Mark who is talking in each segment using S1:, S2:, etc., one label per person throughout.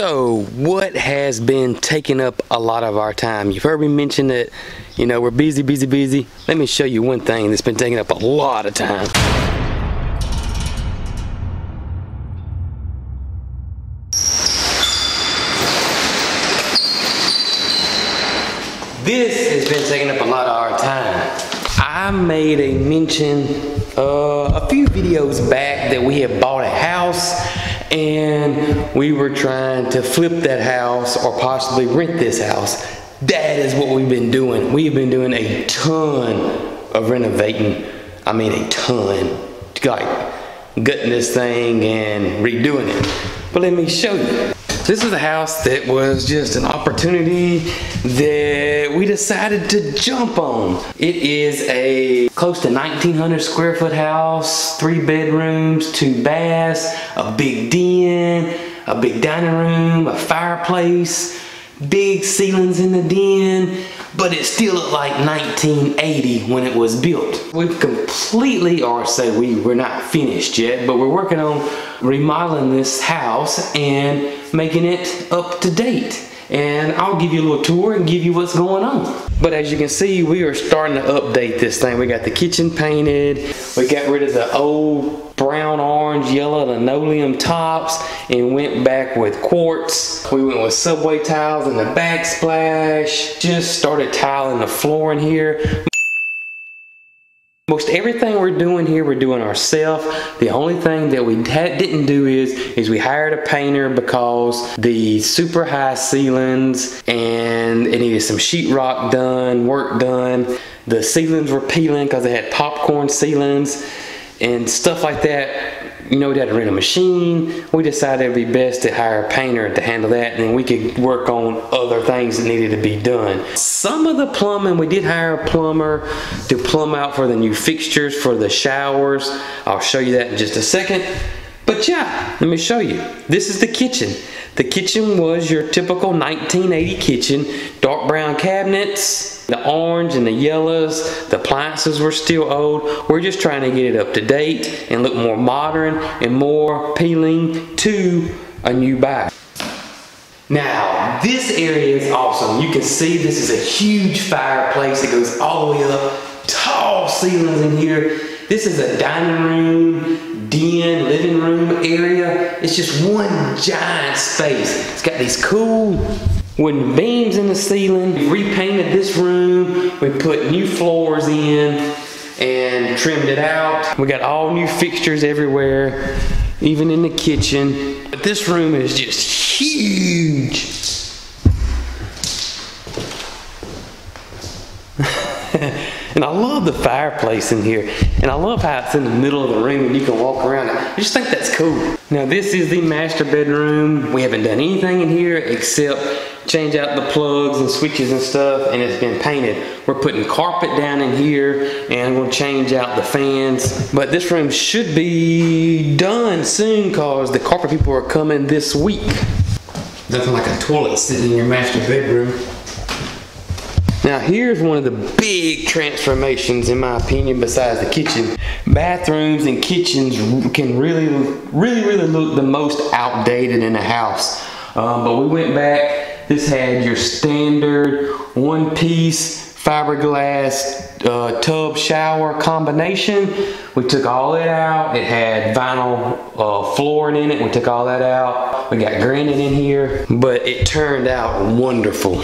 S1: So, what has been taking up a lot of our time? You've heard me mention that, you know, we're busy. Let me show you one thing that's been taking up a lot of time. This has been taking up a lot of our time. I made a mention a few videos back that we had bought a house and we were trying to flip that house or possibly rent this house. That is what we've been doing. We've been doing a ton of renovating. I mean a ton. Like gutting this thing and redoing it. But let me show you. This is a house that was just an opportunity that we decided to jump on. It is a close to 1,900 square foot house, 3 bedrooms, 2 baths, a big den, a big dining room, a fireplace, big ceilings in the den, but it still looked like 1980 when it was built. We've completely, or say we're not finished yet, but we're working on remodeling this house and making it up to date. And I'll give you a little tour and give you what's going on. But as you can see, we are starting to update this thing. We got the kitchen painted. We got rid of the old brown, orange, yellow linoleum tops and went back with quartz. We went with subway tiles in the backsplash. Just started tiling the floor in here. Most everything we're doing here, we're doing ourselves. The only thing that we didn't do is we hired a painter because the super high ceilings and it needed some sheetrock done, work done. The ceilings were peeling because they had popcorn ceilings and stuff like that. You know, we had to rent a machine. We decided it'd be best to hire a painter to handle that, and then we could work on other things that needed to be done. Some of the plumbing, we did hire a plumber to plumb out for the new fixtures for the showers. I'll show you that in just a second. But yeah, let me show you. This is the kitchen. The kitchen was your typical 1980 kitchen. Dark brown cabinets, the orange and the yellows. The appliances were still old. We're just trying to get it up to date and look more modern and more appealing to a new buyer. Now, this area is awesome. You can see this is a huge fireplace that goes all the way up. Tall ceilings in here. This is a dining room, den, living room area. It's just one giant space. It's got these cool wooden beams in the ceiling. We repainted this room. We put new floors in and trimmed it out. We got all new fixtures everywhere, even in the kitchen. But this room is just huge. And I love the fireplace in here. And I love how it's in the middle of the room and you can walk around it. I just think that's cool. Now this is the master bedroom. We haven't done anything in here except change out the plugs and switches and stuff, and it's been painted. We're putting carpet down in here and we'll change out the fans. But this room should be done soon because the carpet people are coming this week. Nothing like a toilet sitting in your master bedroom. Now here's one of the big transformations in my opinion besides the kitchen. Bathrooms and kitchens can really look the most outdated in a house. But we went back. This had your standard one-piece fiberglass tub shower combination. We took all that out. It had vinyl flooring in it. We took all that out. We got granite in here, but it turned out wonderful.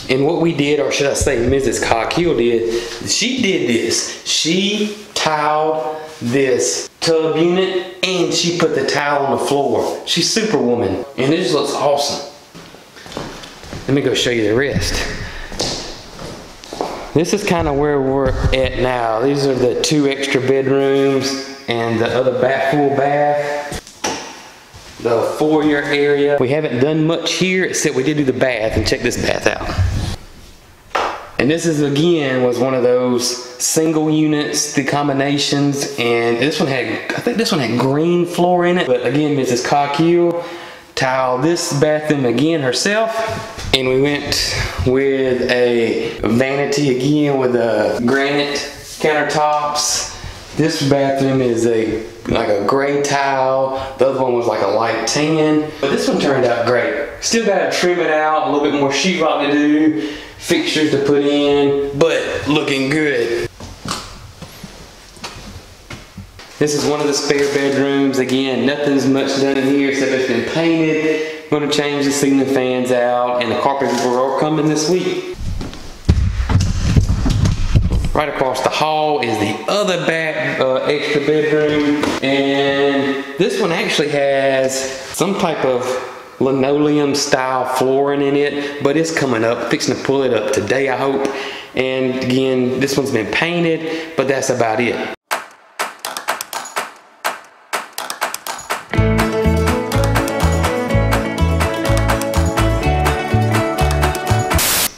S1: And what we did, or should I say Mrs. Cog Hill did, she did this. She tiled this tub unit and she put the tile on the floor. She's superwoman. And it just looks awesome. Let me go show you the rest. This is kind of where we're at now. These are the 2 extra bedrooms and the other full bath. The foyer area. We haven't done much here except we did do the bath, and check this bath out. And this is again was one of those single units, the combinations, and this one had, I think this one had green floor in it, but again Mrs. Cog Hill tiled this bathroom again herself, and we went with a vanity again with the granite countertops This bathroom is like a gray tile. The other one was like a light tan. But this one turned out great. Still gotta trim it out, a little bit more sheetrock to do, fixtures to put in, but looking good. This is one of the spare bedrooms. Again, nothing's much done in here except it's been painted. I'm gonna change the ceiling fans out, and the carpet people are coming this week. Right across the hall is the other back extra bedroom, and this one actually has some type of linoleum style flooring in it, but it's coming up, fixing to pull it up today, I hope. And again, this one's been painted, but that's about it.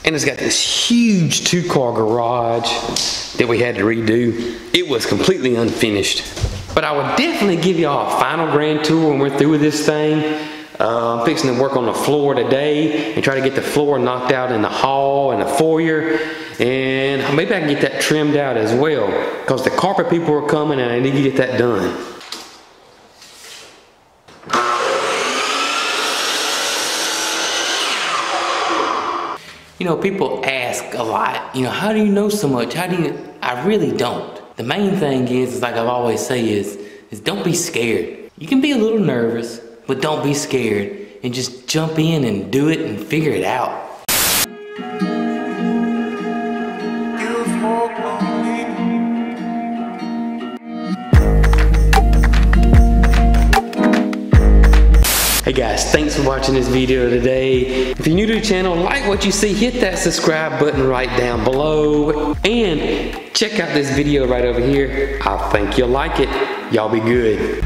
S1: And it's got this huge 2-car garage that we had to redo. It was completely unfinished. But I would definitely give y'all a final grand tour when we're through with this thing. I'm fixing to work on the floor today and try to get the floor knocked out in the hall and the foyer. And maybe I can get that trimmed out as well, because the carpet people are coming and I need to get that done. You know, people ask a lot, you know, how do you know so much? How do you, I really don't. The main thing is like I've always say is don't be scared. You can be a little nervous, but don't be scared and just jump in and do it and figure it out. Hey guys, thanks for watching this video today. If you're new to the channel, like what you see, hit that subscribe button right down below. And check out this video right over here. I think you'll like it. Y'all be good.